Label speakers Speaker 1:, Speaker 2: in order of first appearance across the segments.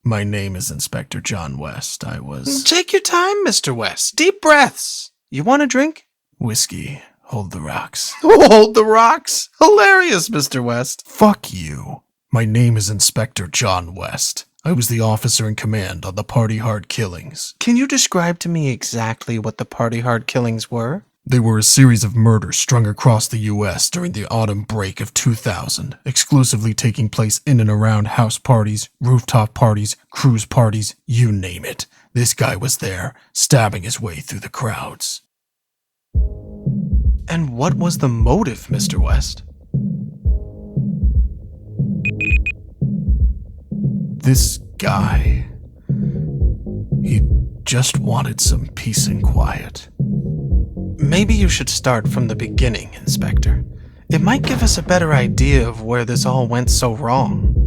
Speaker 1: My name is Inspector John West. I was...
Speaker 2: Take your time, Mr. West. Deep breaths. You want a drink?
Speaker 1: Whiskey. Hold the rocks.
Speaker 2: Hold the rocks? Hilarious, Mr. West.
Speaker 1: Fuck you. My name is Inspector John West. I was the officer in command on the Party Hard killings.
Speaker 2: Can you describe to me exactly what the Party Hard killings were?
Speaker 1: They were a series of murders strung across the U.S. during the autumn break of 2000, exclusively taking place in and around house parties, rooftop parties, cruise parties, you name it. This guy was there, stabbing his way through the crowds.
Speaker 2: And what was the motive, Mr. West?
Speaker 1: This guy... he just wanted some peace and quiet.
Speaker 2: Maybe you should start from the beginning, Inspector. It might give us a better idea of where this all went so wrong.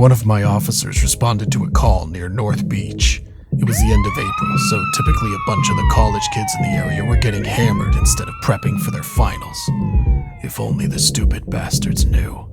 Speaker 1: One of my officers responded to a call near North Beach. It was the end of April, so typically a bunch of the college kids in the area were getting hammered instead of prepping for their finals. If only the stupid bastards knew.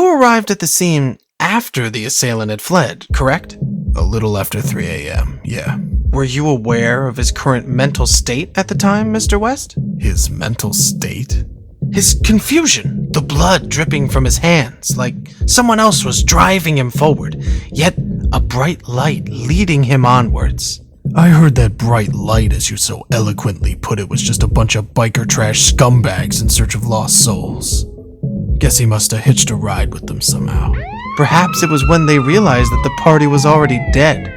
Speaker 2: You arrived at the scene after the assailant had fled, correct?
Speaker 1: A little after 3 a.m., yeah.
Speaker 2: Were you aware of his current mental state at the time, Mr. West?
Speaker 1: His mental state?
Speaker 2: His confusion, the blood dripping from his hands, like someone else was driving him forward, yet a bright light leading him onwards.
Speaker 1: I heard that bright light, as you so eloquently put it, was just a bunch of biker trash scumbags in search of lost souls. Guess he must have hitched a ride with them somehow.
Speaker 2: Perhaps it was when they realized that the party was already dead.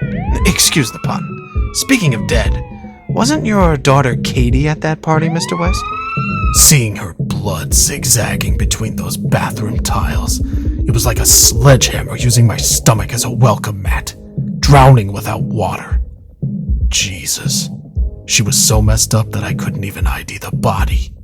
Speaker 2: Excuse the pun. Speaking of dead, wasn't your daughter Katie at that party, Mr. West?
Speaker 1: Seeing her blood zigzagging between those bathroom tiles, it was like a sledgehammer using my stomach as a welcome mat, drowning without water. Jesus. She was so messed up that I couldn't even ID the body.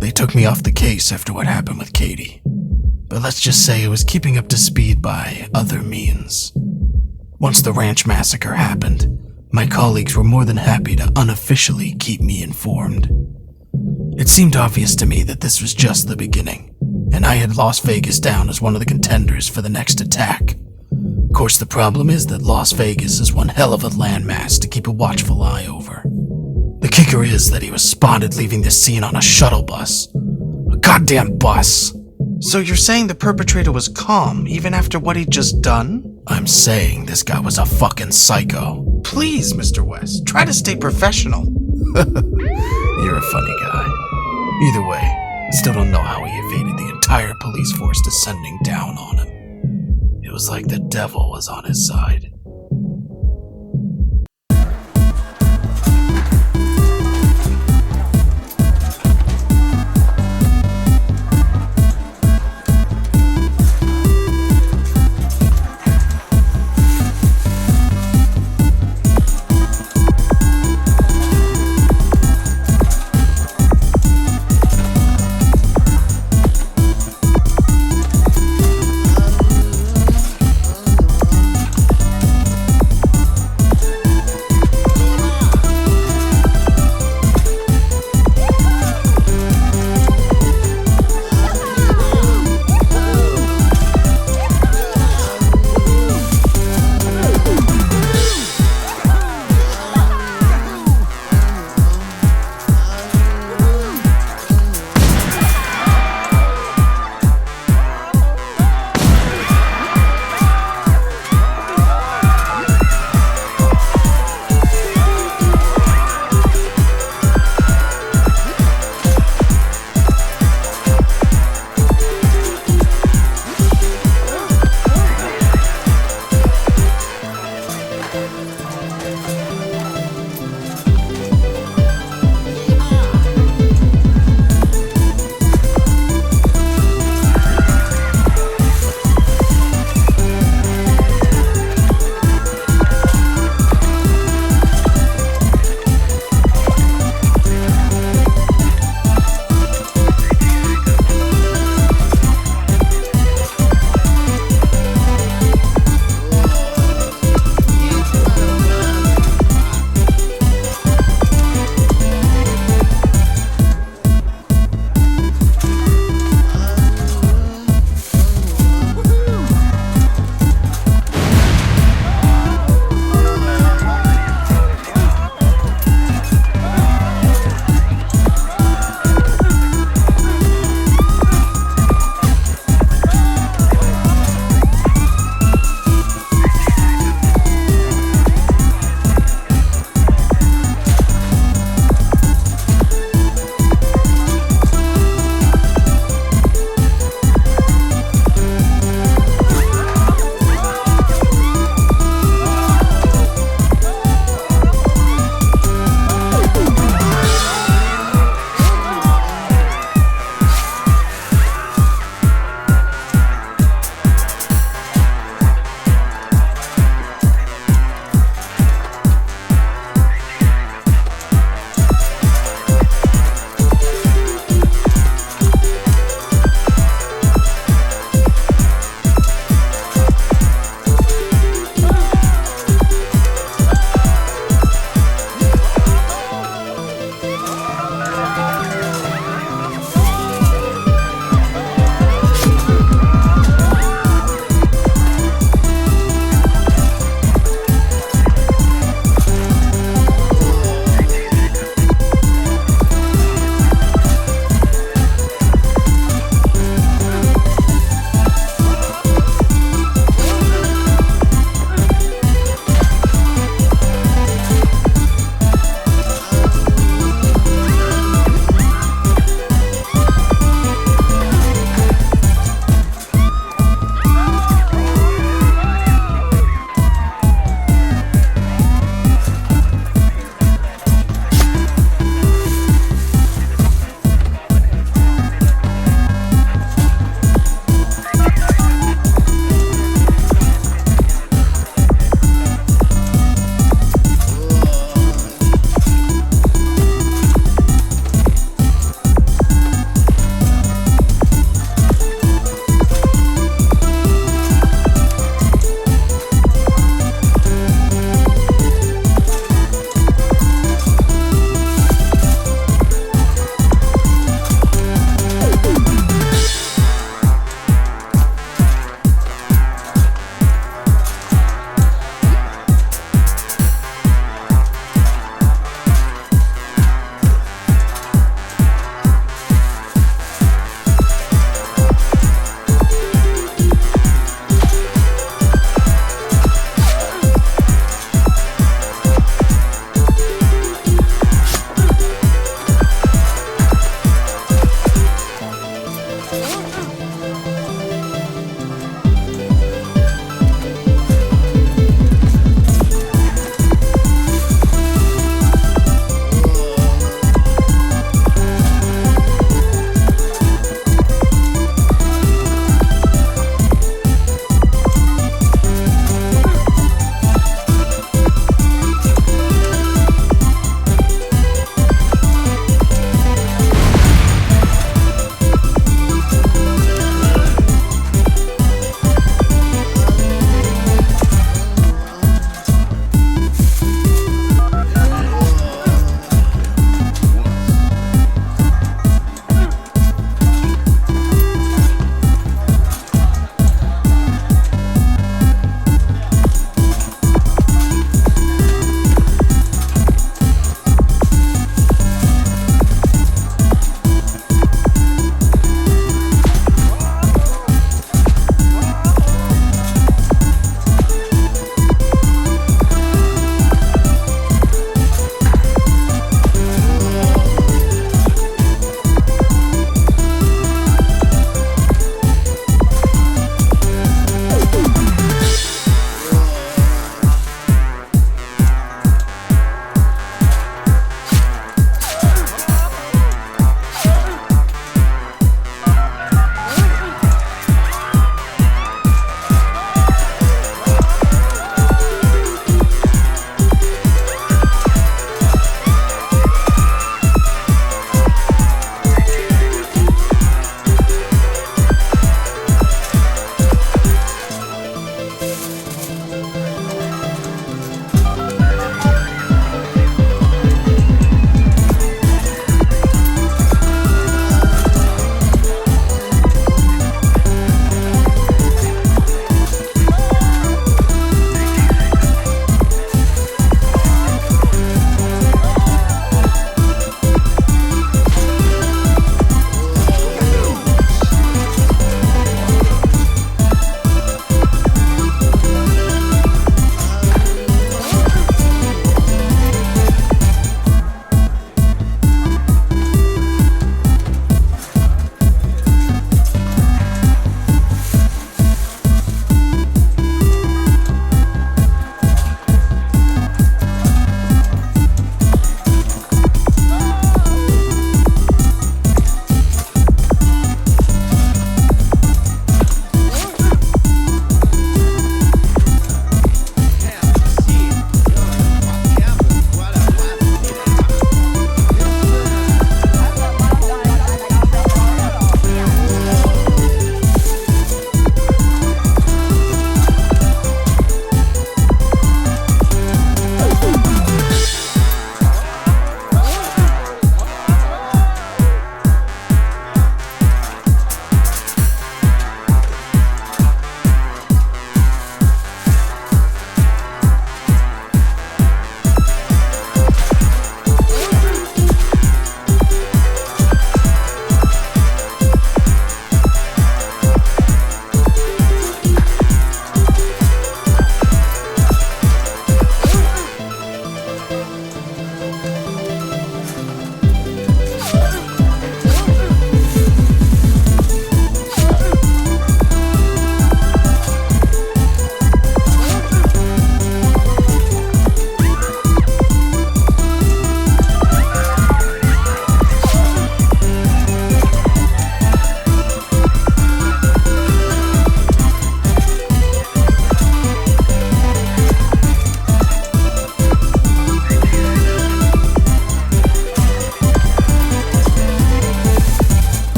Speaker 1: They took me off the case after what happened with Katie. But let's just say I was keeping up to speed by other means. Once the ranch massacre happened, my colleagues were more than happy to unofficially keep me informed. It seemed obvious to me that this was just the beginning, and I had Las Vegas down as one of the contenders for the next attack. Of course, the problem is that Las Vegas is one hell of a landmass to keep a watchful eye over. The kicker is that he was spotted leaving the scene on a shuttle bus. A goddamn bus!
Speaker 2: So you're saying the perpetrator was calm even after what he'd just done?
Speaker 1: I'm saying this guy was a fucking psycho.
Speaker 2: Please, Mr. West, try to stay professional.
Speaker 1: You're a funny guy. Either way, I still don't know how he evaded the entire police force descending down on him. It was like the devil was on his side.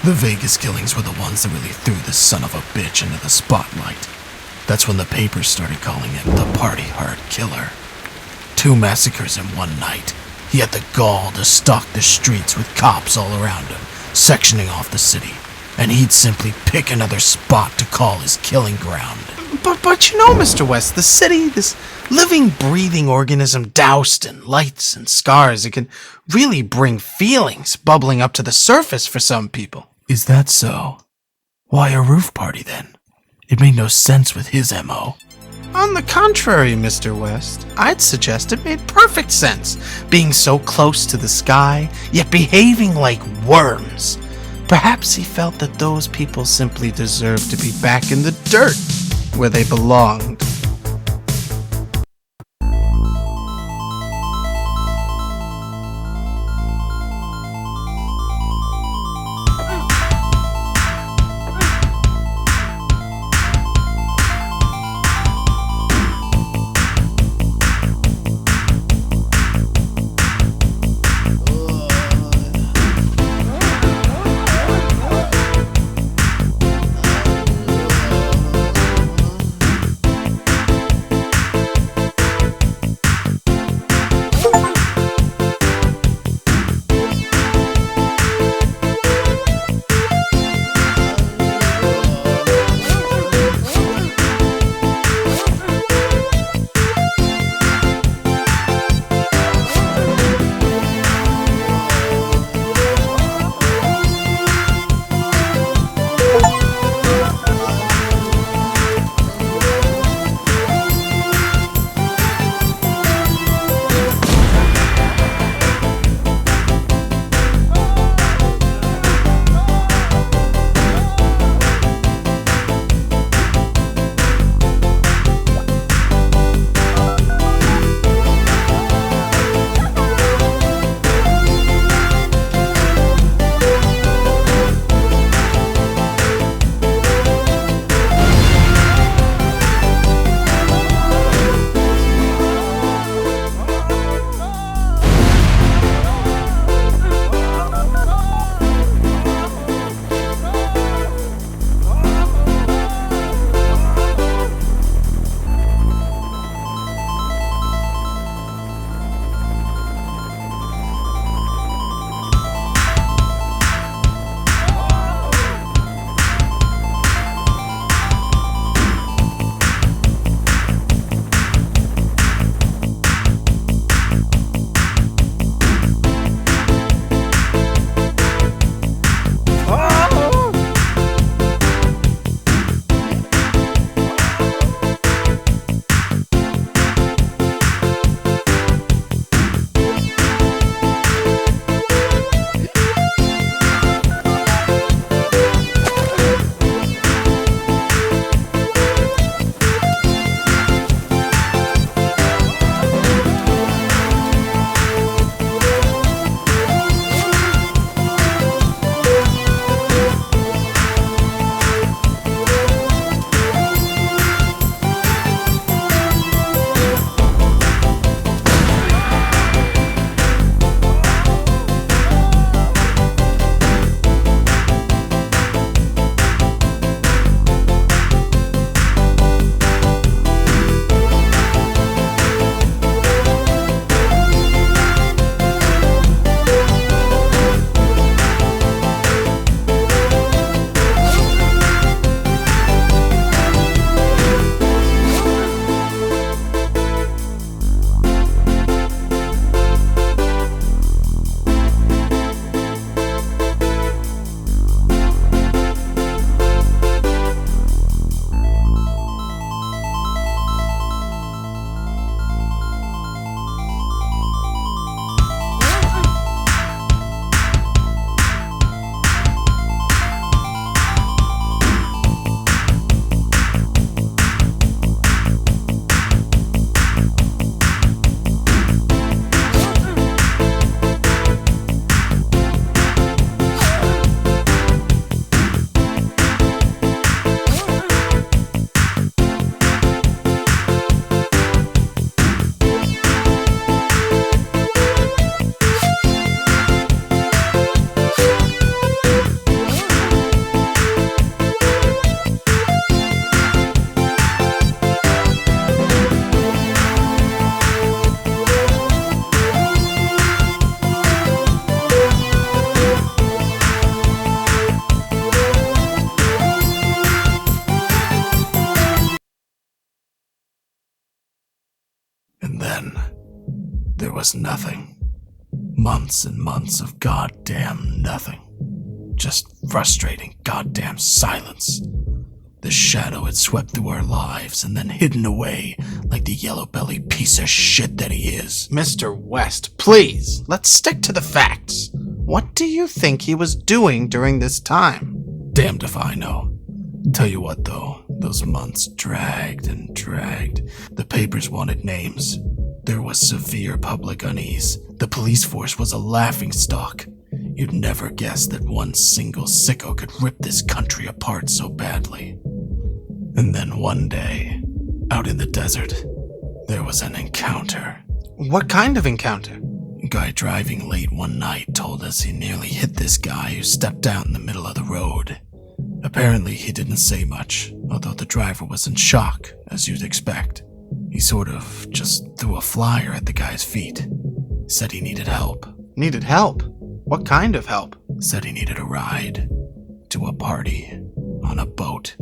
Speaker 1: The Vegas killings were the ones that really threw this son of a bitch into the spotlight. That's when the papers started calling him the party hard killer. 2 massacres in one night. He had the gall to stalk the streets with cops all around him, sectioning off the city, and he'd simply pick another spot to call his killing ground.
Speaker 2: But you know, Mr. West, the city, this living, breathing organism doused in lights and scars, it can really bring feelings bubbling up to the surface for some people.
Speaker 1: Is that so? Why a roof party then? It made no sense with his MO.
Speaker 2: On the contrary, Mr. West, I'd suggest it made perfect sense, being so close to the sky, yet behaving like worms. Perhaps he felt that those people simply deserved to be back in the dirt, where they belonged.
Speaker 1: And then there was nothing. Months and months of goddamn nothing. Just frustrating goddamn silence. The shadow had swept through our lives and then hidden away like the yellow-bellied piece of shit that he is.
Speaker 2: Mr. West, please, let's stick to the facts. What do you think he was doing during this time?
Speaker 1: Damned if I know. Tell you what, though, those months dragged and dragged. The papers wanted names. There was severe public unease. The police force was a laughingstock. You'd never guess that one single sicko could rip this country apart so badly. And then one day, out in the desert, there was an encounter.
Speaker 2: What kind of encounter?
Speaker 1: A guy driving late one night told us he nearly hit this guy who stepped out in the middle of the road. Apparently, he didn't say much, although the driver was in shock, as you'd expect. He sort of just threw a flyer at the guy's feet. Said he needed help.
Speaker 2: Needed help? What kind of help?
Speaker 1: Said he needed a ride to a party on a boat.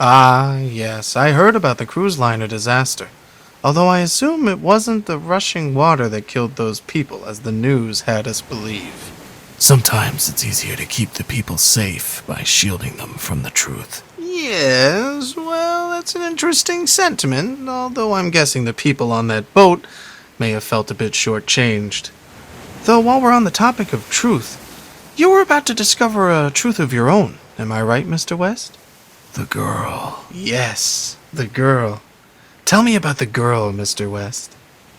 Speaker 2: Ah, yes, I heard about the cruise liner disaster. Although I assume it wasn't the rushing water that killed those people, as the news had us believe.
Speaker 1: Sometimes it's easier to keep the people safe by shielding them from the truth.
Speaker 2: Yes, well, that's an interesting sentiment, although I'm guessing the people on that boat may have felt a bit shortchanged. Though while we're on the topic of truth, you were about to discover a truth of your own, am I right, Mr. West?
Speaker 1: The girl.
Speaker 2: Yes, the girl. Tell me about the girl, Mr. West.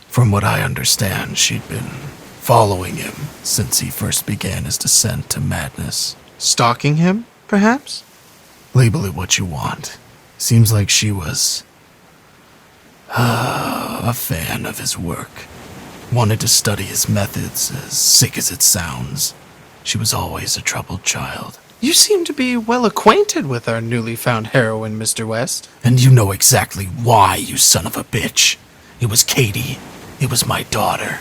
Speaker 1: From what I understand, she'd been following him since he first began his descent to madness.
Speaker 2: Stalking him, perhaps?
Speaker 1: Label it what you want. Seems like she was a fan of his work. Wanted to study his methods, as sick as it sounds. She was always a troubled child.
Speaker 2: You seem to be well acquainted with our newly found heroine, Mr. West.
Speaker 1: And you know exactly why, you son of a bitch. It was Katie. It was my daughter.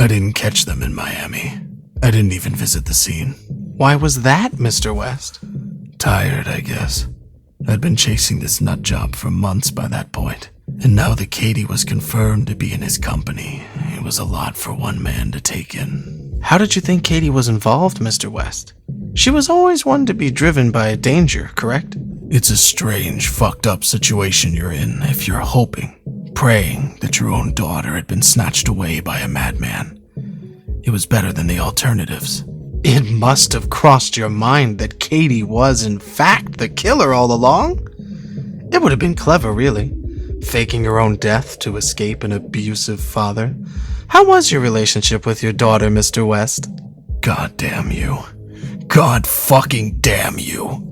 Speaker 1: I didn't catch them in Miami. I didn't even visit the scene.
Speaker 2: Why was that, Mr. West?
Speaker 1: Tired, I guess. I'd been chasing this nut job for months by that point, and now that Katie was confirmed to be in his company, it was a lot for one man to take in.
Speaker 2: How did you think Katie was involved, Mr. West? She was always one to be driven by danger, correct?
Speaker 1: It's a strange, fucked up situation you're in if you're hoping, praying that your own daughter had been snatched away by a madman. It was better than the alternatives.
Speaker 2: It must have crossed your mind that Katie was, in fact, the killer all along? It would have been clever, really, faking your own death to escape an abusive father. How was your relationship with your daughter, Mr. West?
Speaker 1: God damn you. God fucking damn you.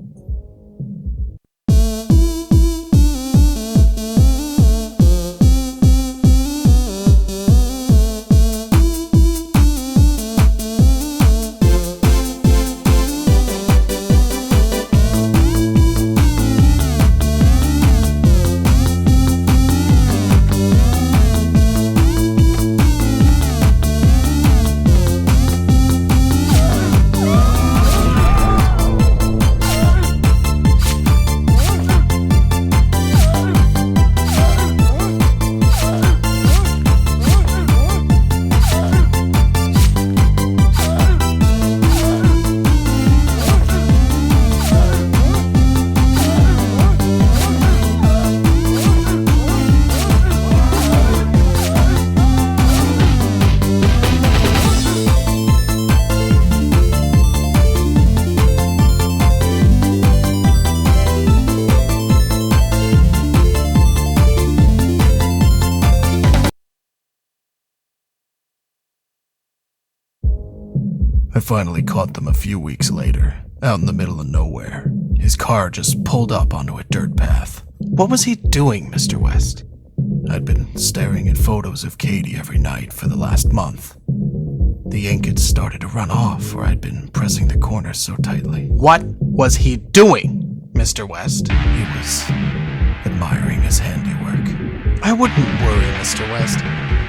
Speaker 1: I finally caught them a few weeks later, out in the middle of nowhere. His car just pulled up onto a dirt path.
Speaker 2: What was he doing, Mr. West?
Speaker 1: I'd been staring at photos of Katie every night for the last month. The ink had started to run off where I'd been pressing the corners so tightly.
Speaker 2: What was he doing, Mr. West?
Speaker 1: He was admiring his handiwork.
Speaker 2: I wouldn't worry, Mr. West.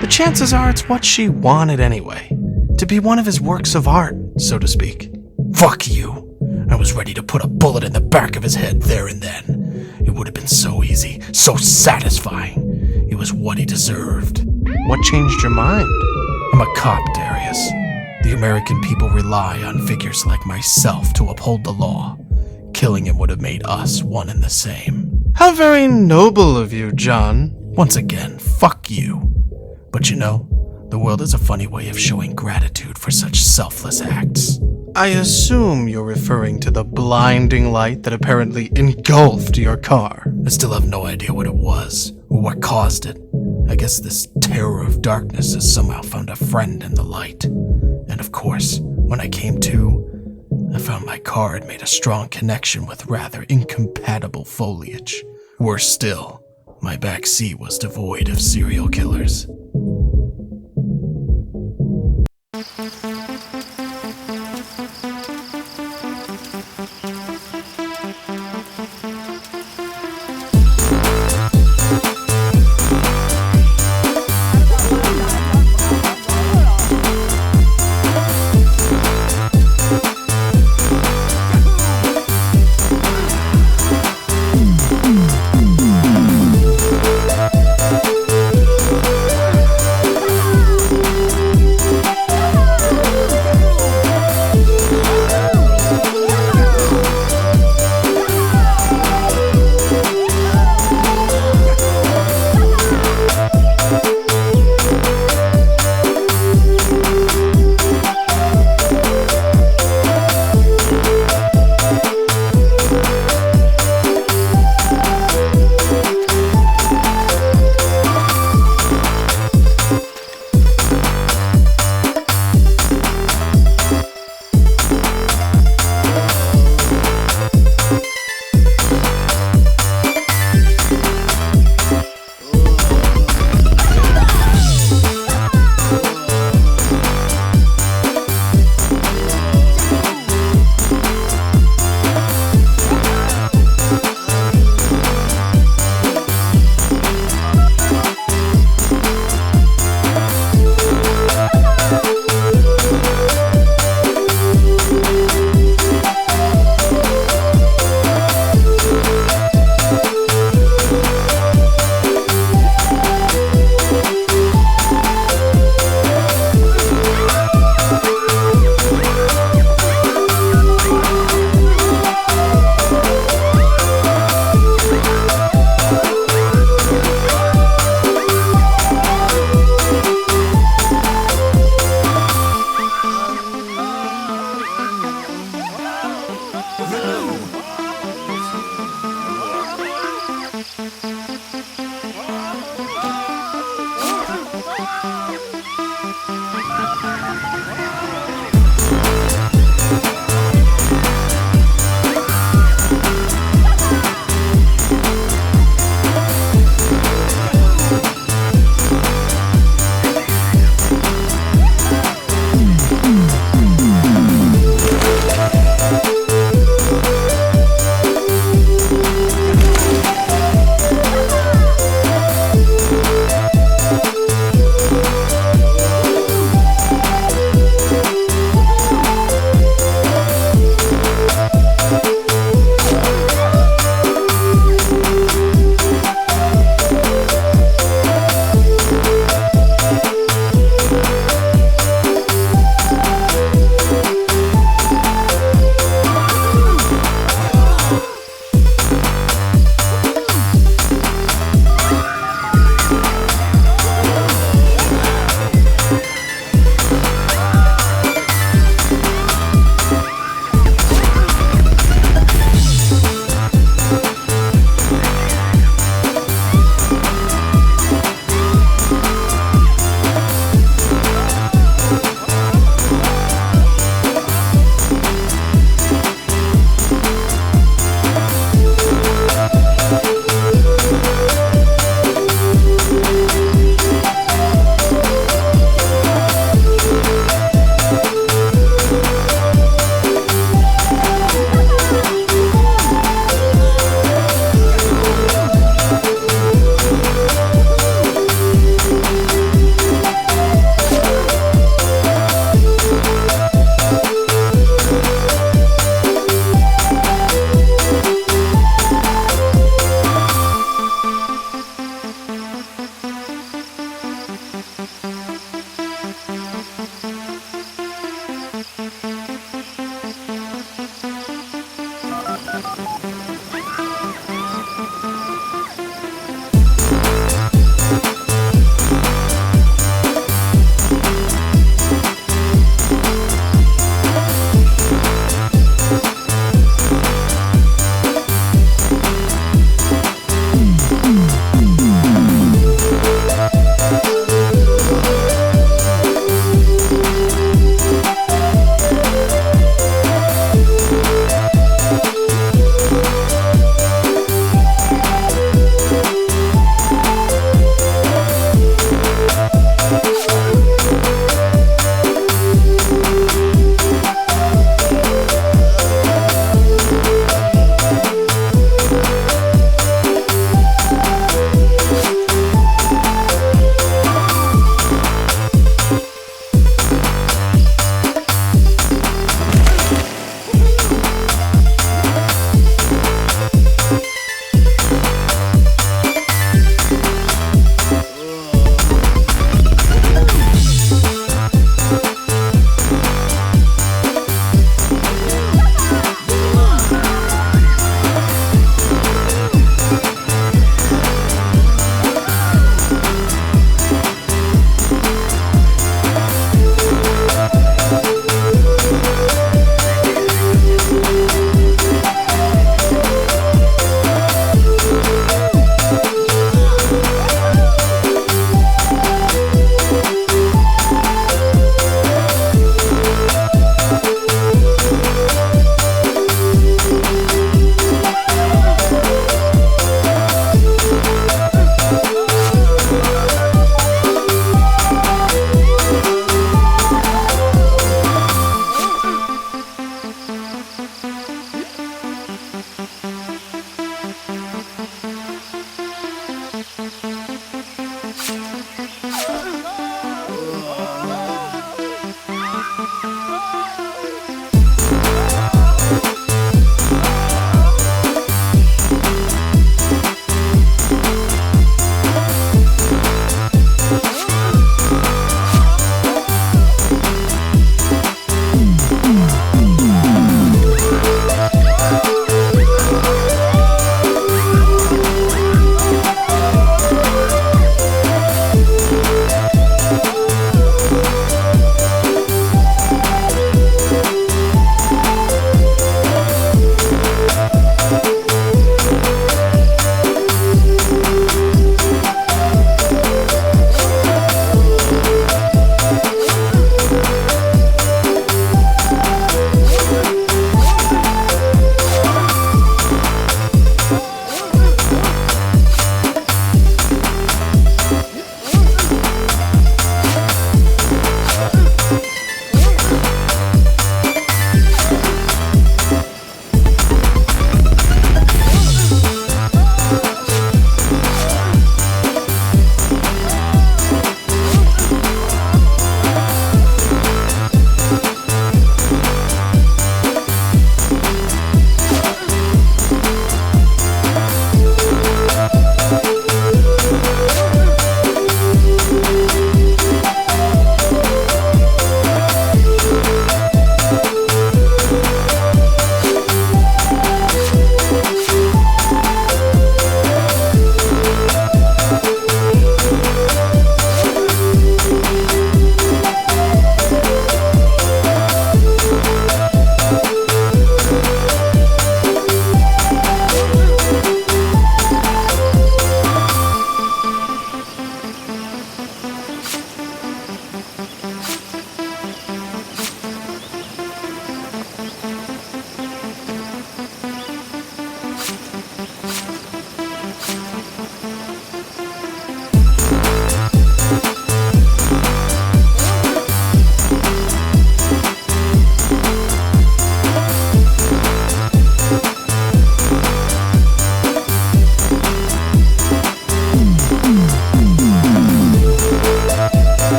Speaker 2: The chances are it's what she wanted anyway. To be one of his works of art, so to speak.
Speaker 1: Fuck you. I was ready to put a bullet in the back of his head there and then. It would have been so easy, so satisfying. It was what he deserved.
Speaker 2: What changed your mind?
Speaker 1: I'm a cop, Darius. The American people rely on figures like myself to uphold the law. Killing him would have made us one and the same.
Speaker 2: How very noble of you, John.
Speaker 1: Once again, fuck you. But you know, the world has a funny way of showing gratitude for such selfless acts.
Speaker 2: I assume you're referring to the blinding light that apparently engulfed your car.
Speaker 1: I still have no idea what it was, or what caused it. I guess this terror of darkness has somehow found a friend in the light. And of course, when I came to, I found my car had made a strong connection with rather incompatible foliage. Worse still, my back seat was devoid of serial killers.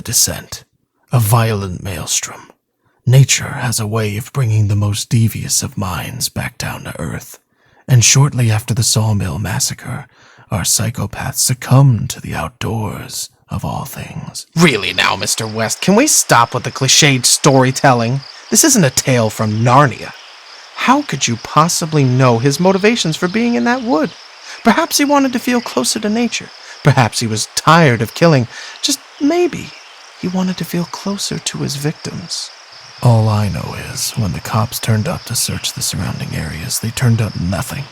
Speaker 1: descent, a violent maelstrom. Nature has a way of bringing the most devious of minds back down to earth, and shortly after the Sawmill Massacre, our psychopath succumbed to the outdoors of all things.
Speaker 2: Really now, Mr. West, can we stop with the cliched storytelling? This isn't a tale from Narnia. How could you possibly know his motivations for being in that wood? Perhaps he wanted to feel closer to nature. Perhaps he was tired of killing. Just maybe he wanted to feel closer to his victims.
Speaker 1: All I know is, when the cops turned up to search the surrounding areas, they turned up nothing.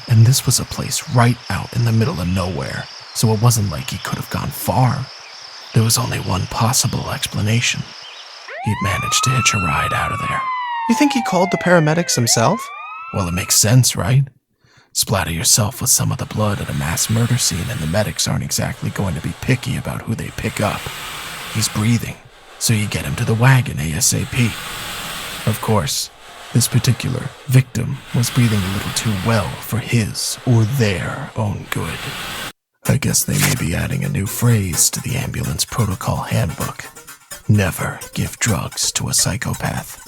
Speaker 1: And this was a place right out in the middle of nowhere, so it wasn't like he could have gone far. There was only one possible explanation. He'd managed to hitch a ride out of there.
Speaker 2: You think he called the paramedics himself?
Speaker 1: Well, it makes sense, right? Splatter yourself with some of the blood at a mass murder scene and the medics aren't exactly going to be picky about who they pick up. He's breathing, so you get him to the wagon ASAP. Of course, this particular victim was breathing a little too well for his or their own good. I guess they may be adding a new phrase to the ambulance protocol handbook. Never give drugs to a psychopath.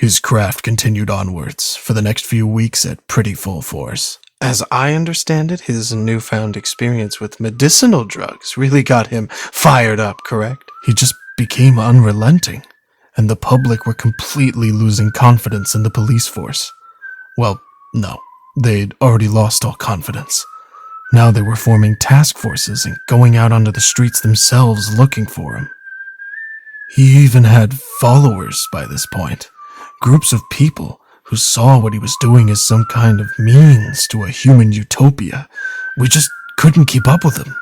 Speaker 1: His craft continued onwards for the next few weeks at pretty full force.
Speaker 2: As I understand it, his newfound experience with medicinal drugs really got him fired up, correct?
Speaker 1: He just became unrelenting, and the public were completely losing confidence in the police force. Well, no, they'd already lost all confidence. Now they were forming task forces and going out onto the streets themselves looking for him. He even had followers by this point, groups of people who saw what he was doing as some kind of means to a human utopia. We just couldn't keep up with him.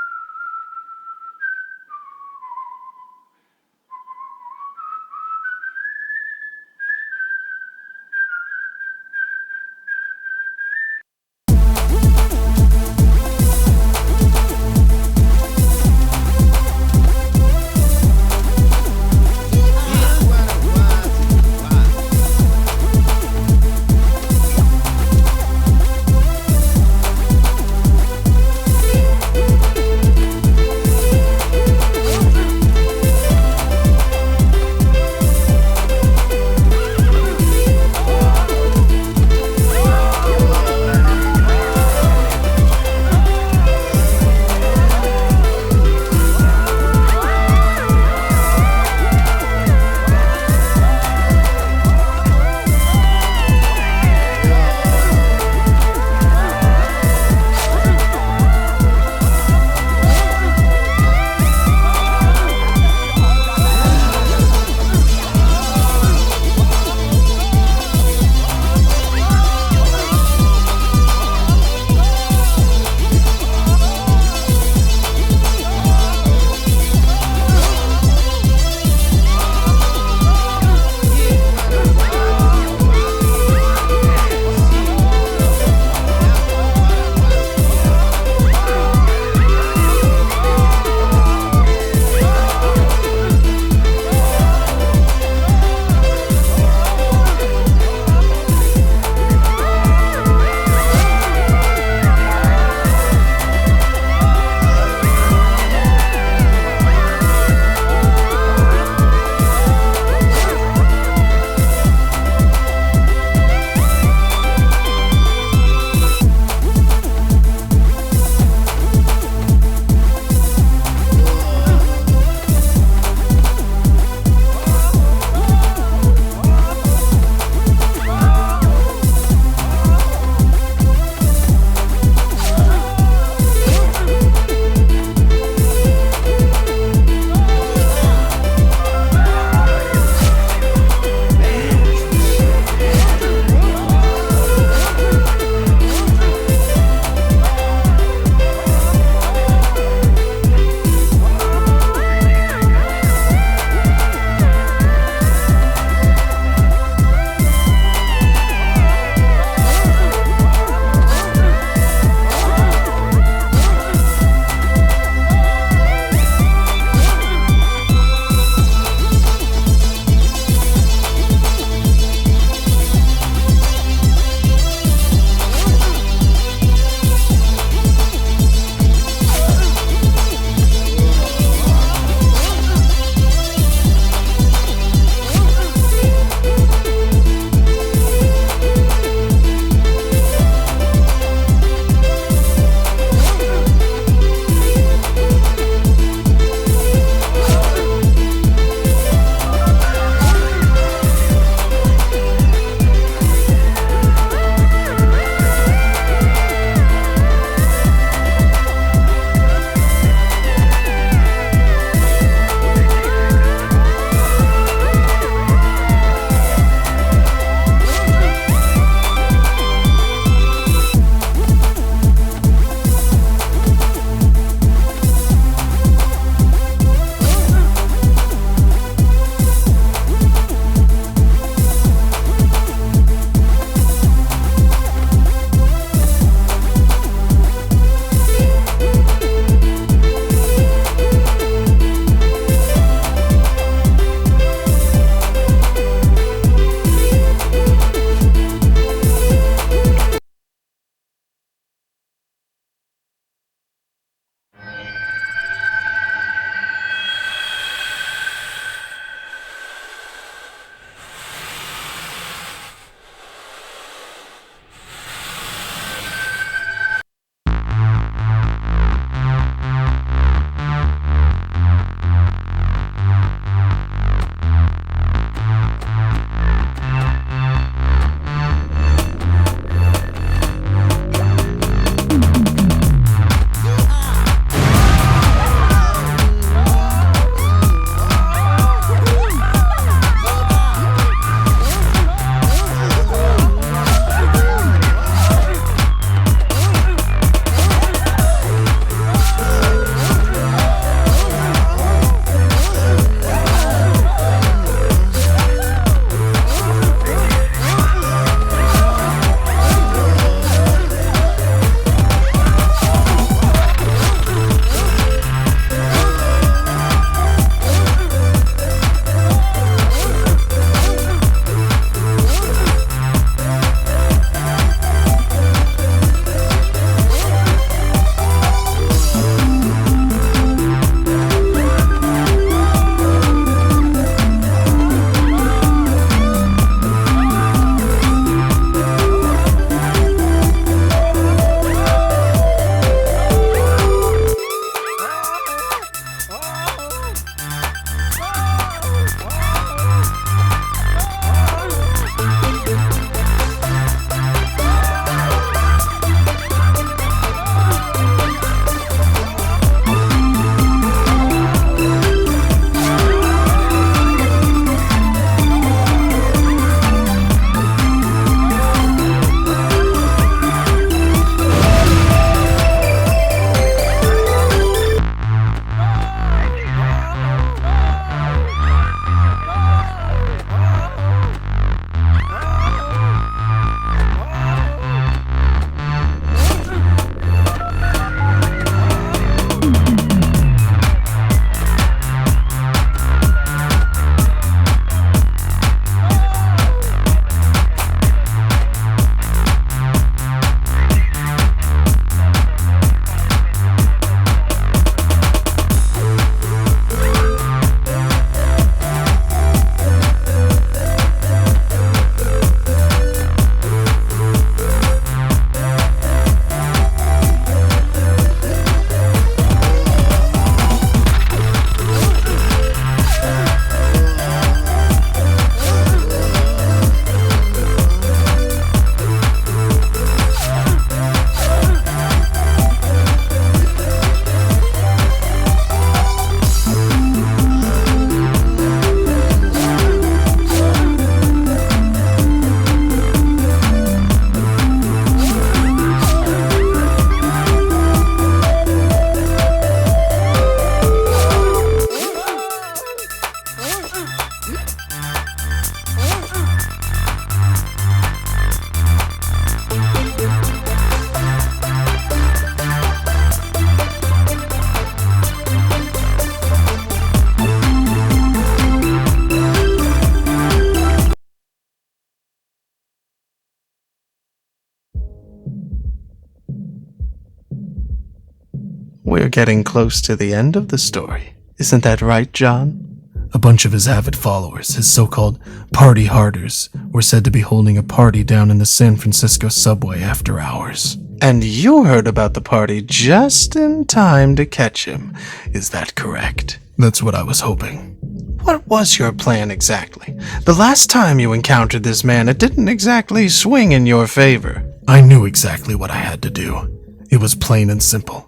Speaker 2: getting close to the end of the story. Isn't that right, John?
Speaker 1: A bunch of his avid followers, his so-called party harders, were said to be holding a party down in the San Francisco subway after hours.
Speaker 2: And you heard about the party just in time to catch him. Is that correct?
Speaker 1: That's what I was hoping.
Speaker 2: What was your plan exactly? The last time you encountered this man, it didn't exactly swing in your favor.
Speaker 1: I knew exactly what I had to do. It was plain and simple.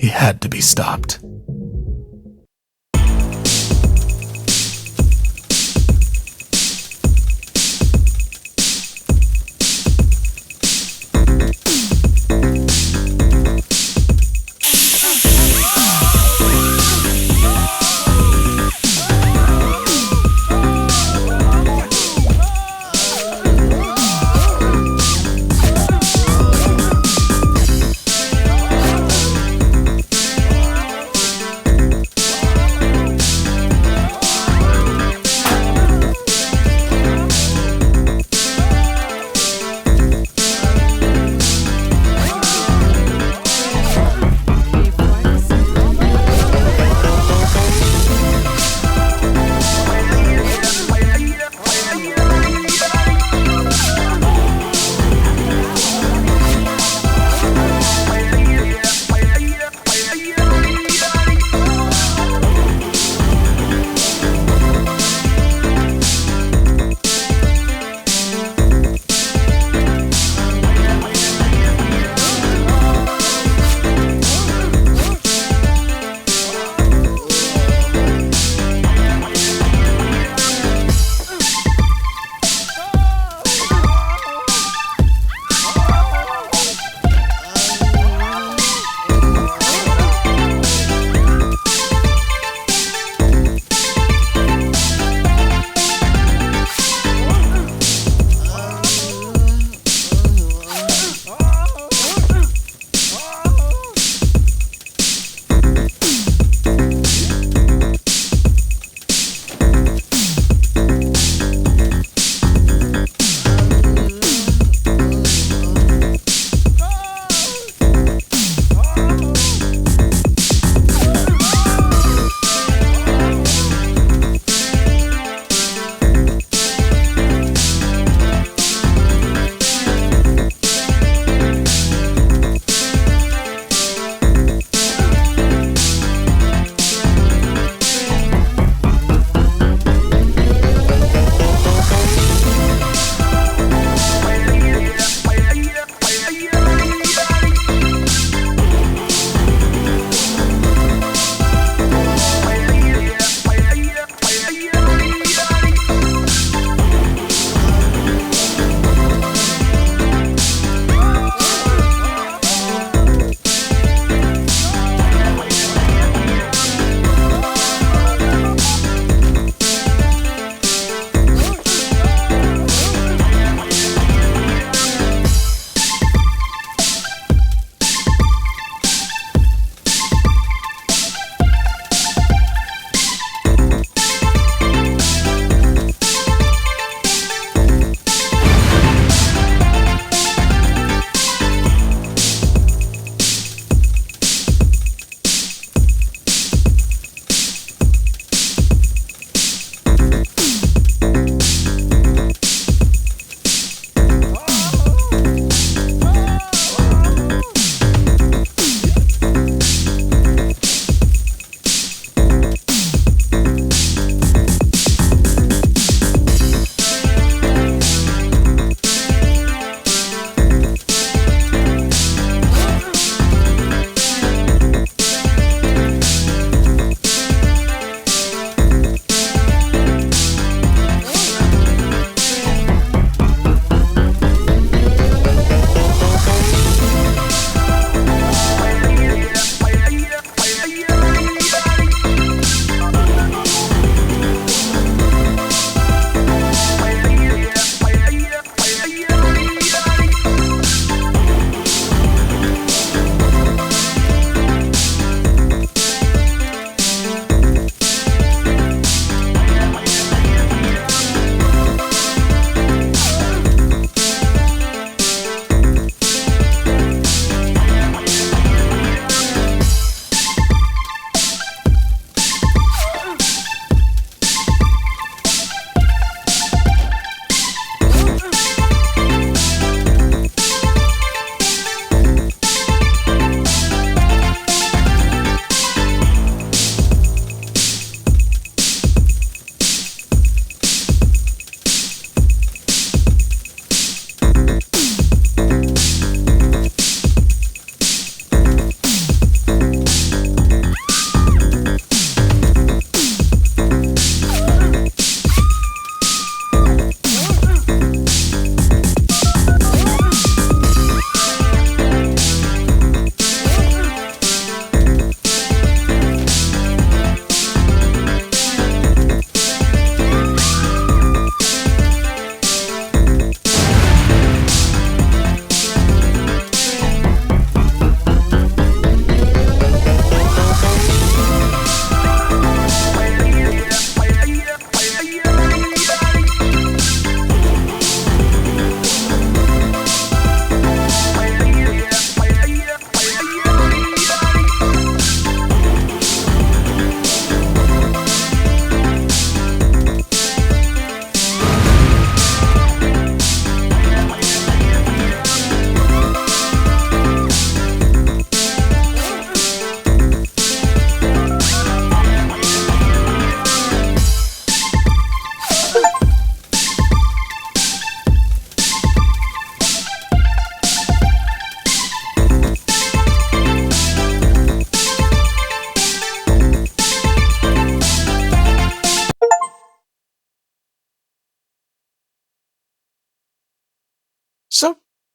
Speaker 1: He had to be stopped.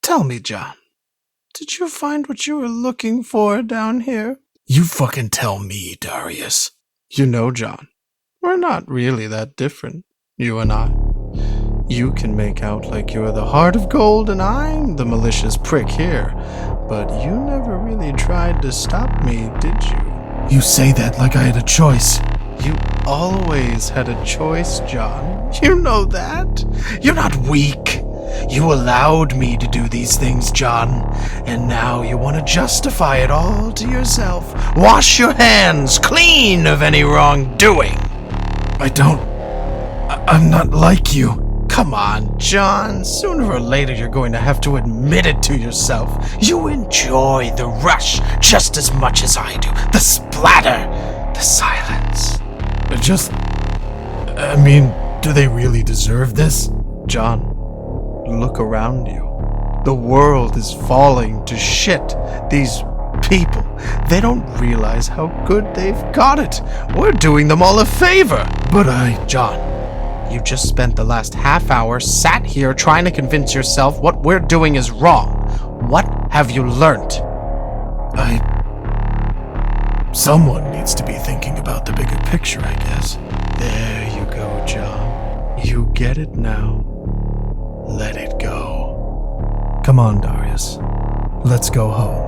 Speaker 2: Tell me, John, did you find what you were looking for down here?
Speaker 1: You fucking tell me, Darius.
Speaker 2: You know, John, we're not really that different, you and I. You can make out like you're the heart of gold and I'm the malicious prick here, but you never really tried to stop me, did you?
Speaker 1: You say that like I had a choice.
Speaker 2: You always had a choice, John. You know that. You're not weak. You allowed me to do these things, John, and now you want to justify it all to yourself. Wash your hands clean of any wrongdoing.
Speaker 1: I'm not like you.
Speaker 2: Come on, John. Sooner or later you're going to have to admit it to yourself. You enjoy the rush just as much as I do. The splatter, the silence.
Speaker 1: Do they really deserve this?
Speaker 2: John, look around you. The world is falling to shit. These people, they don't realize how good they've got it. We're doing them all a favor.
Speaker 1: John,
Speaker 2: you just spent the last half hour sat here trying to convince yourself what we're doing is wrong. What have you learned?
Speaker 1: Someone needs to be thinking about the bigger picture, I guess.
Speaker 2: There you go, John. You get it now. Let it go.
Speaker 1: Come on, Darius. Let's go home.